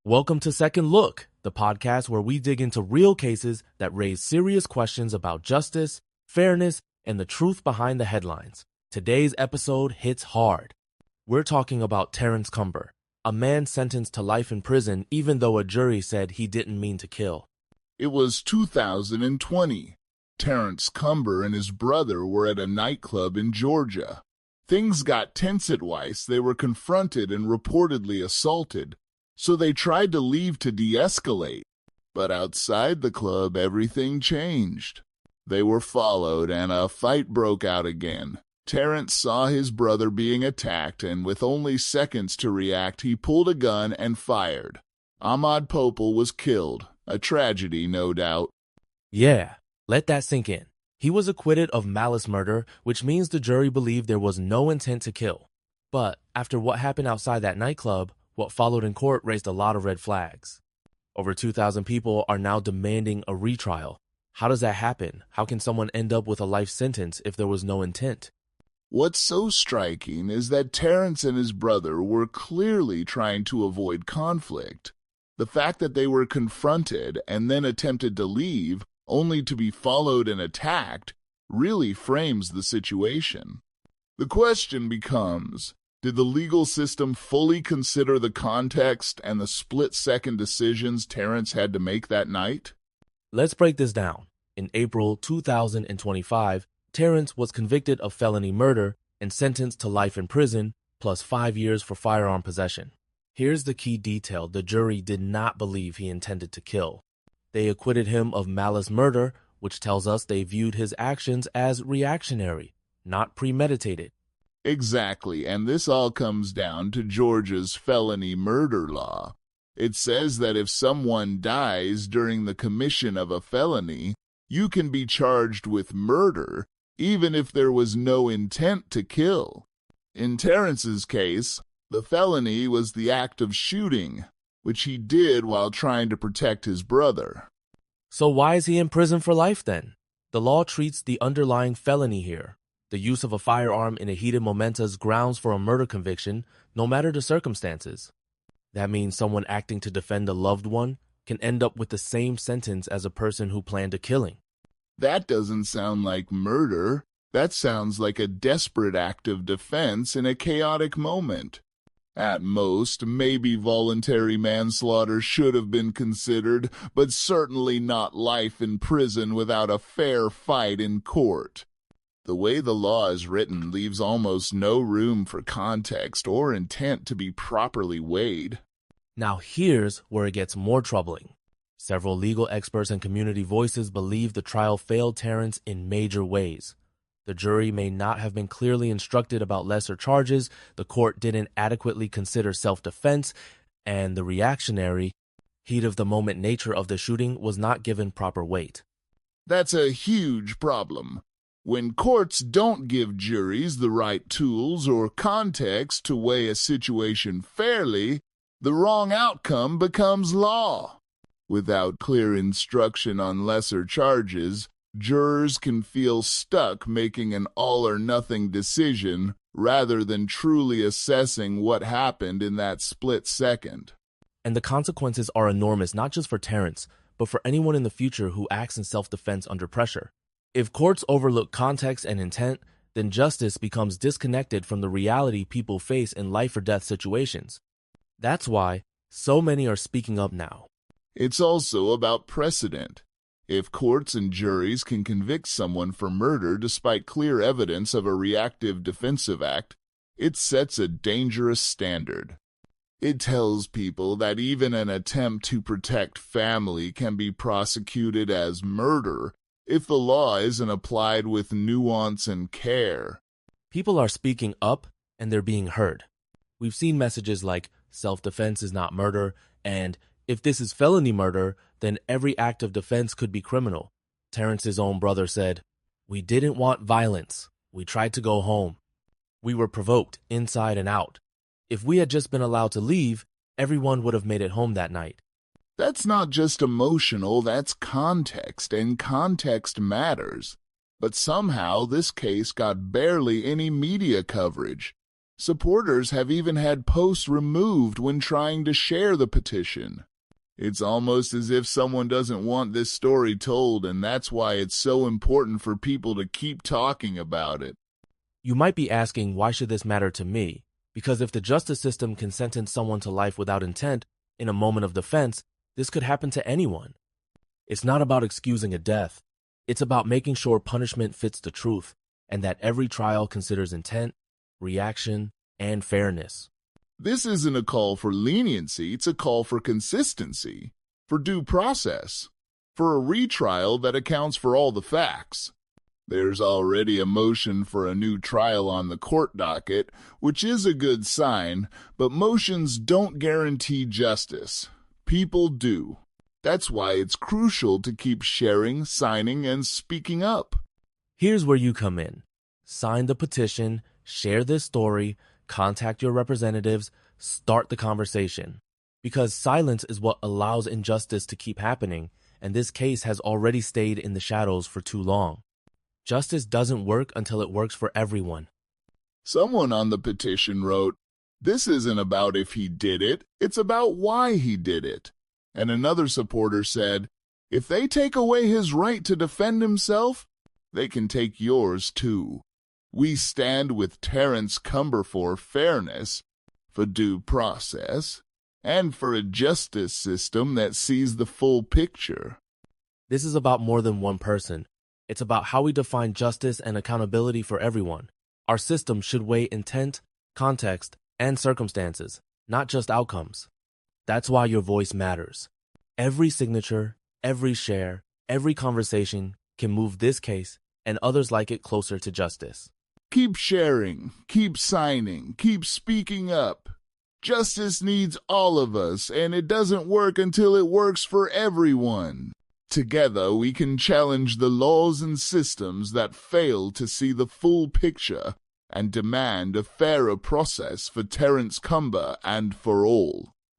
Welcome to Second Look, the podcast where we dig into real cases that raise serious questions about justice, fairness, and the truth behind the headlines. Today's episode hits hard. We're talking about Terrence Cumber, a man sentenced to life in prison even though a jury said he didn't mean to kill. It was 2020. Terrence Cumber and his brother were at a nightclub in Georgia. Things got tense at Weiss. They were confronted and reportedly assaulted, so they tried to leave to de-escalate. But outside the club, everything changed. They were followed and a fight broke out again. Terrence saw his brother being attacked, and with only seconds to react, he pulled a gun and fired. Ahmaud Popel was killed. A tragedy, no doubt. Yeah, let that sink in. He was acquitted of malice murder, which means the jury believed there was no intent to kill. But after what happened outside that nightclub, what followed in court raised a lot of red flags. Over 2,000 people are now demanding a retrial. How does that happen? How can someone end up with a life sentence if there was no intent? What's so striking is that Terrence and his brother were clearly trying to avoid conflict. The fact that they were confronted and then attempted to leave, only to be followed and attacked, really frames the situation. The question becomes, did the legal system fully consider the context and the split-second decisions Terrence had to make that night? Let's break this down. In April 2025, Terrence was convicted of felony murder and sentenced to life in prison, plus 5 years for firearm possession. Here's the key detail: the jury did not believe he intended to kill. They acquitted him of malice murder, which tells us they viewed his actions as reactionary, not premeditated. Exactly, and this all comes down to Georgia's felony murder law. It says that if someone dies during the commission of a felony, you can be charged with murder, even if there was no intent to kill. In Terrence's case, the felony was the act of shooting, which he did while trying to protect his brother. So why is he in prison for life then? The law treats the underlying felony here, the use of a firearm in a heated moment, as grounds for a murder conviction, no matter the circumstances. That means someone acting to defend a loved one can end up with the same sentence as a person who planned a killing. That doesn't sound like murder. That sounds like a desperate act of defense in a chaotic moment. At most, maybe voluntary manslaughter should have been considered, but certainly not life in prison without a fair fight in court. The way the law is written leaves almost no room for context or intent to be properly weighed. Now here's where it gets more troubling. Several legal experts and community voices believe the trial failed Terrence in major ways. The jury may not have been clearly instructed about lesser charges, the court didn't adequately consider self-defense, and the reactionary, heat-of-the-moment nature of the shooting was not given proper weight. That's a huge problem. When courts don't give juries the right tools or context to weigh a situation fairly, the wrong outcome becomes law. Without clear instruction on lesser charges, jurors can feel stuck making an all-or-nothing decision rather than truly assessing what happened in that split second. And the consequences are enormous, not just for Terrence, but for anyone in the future who acts in self-defense under pressure. If courts overlook context and intent, then justice becomes disconnected from the reality people face in life-or-death situations. That's why so many are speaking up now. It's also about precedent. If courts and juries can convict someone for murder despite clear evidence of a reactive defensive act, it sets a dangerous standard. It tells people that even an attempt to protect family can be prosecuted as murder if the law isn't applied with nuance and care. People are speaking up and they're being heard. We've seen messages like self-defense is not murder, and if this is felony murder, then every act of defense could be criminal. Terrence's own brother said, "We didn't want violence. We tried to go home. We were provoked inside and out. If we had just been allowed to leave, everyone would have made it home that night." That's not just emotional, that's context, and context matters. But somehow this case got barely any media coverage. Supporters have even had posts removed when trying to share the petition. It's almost as if someone doesn't want this story told, and that's why it's so important for people to keep talking about it. You might be asking, why should this matter to me? Because if the justice system can sentence someone to life without intent in a moment of defense, this could happen to anyone. It's not about excusing a death. It's about making sure punishment fits the truth, and that every trial considers intent, reaction, and fairness. This isn't a call for leniency, it's a call for consistency, for due process, for a retrial that accounts for all the facts. There's already a motion for a new trial on the court docket, which is a good sign, but motions don't guarantee justice. People do. That's why it's crucial to keep sharing, signing, and speaking up. Here's where you come in. Sign the petition, share this story, contact your representatives, start the conversation. Because silence is what allows injustice to keep happening, and this case has already stayed in the shadows for too long. Justice doesn't work until it works for everyone. Someone on the petition wrote, "This isn't about if he did it, it's about why he did it." And another supporter said, "If they take away his right to defend himself, they can take yours too." We stand with Terrence Cumber for fairness, for due process, and for a justice system that sees the full picture. This is about more than one person. It's about how we define justice and accountability for everyone. Our system should weigh intent, context, and circumstances, not just outcomes. That's why your voice matters. Every signature, every share, every conversation can move this case and others like it closer to justice. Keep sharing, keep signing, keep speaking up. Justice needs all of us, and it doesn't work until it works for everyone. Together, we can challenge the laws and systems that fail to see the full picture and demand a fairer process for Terrence Cumber and for all.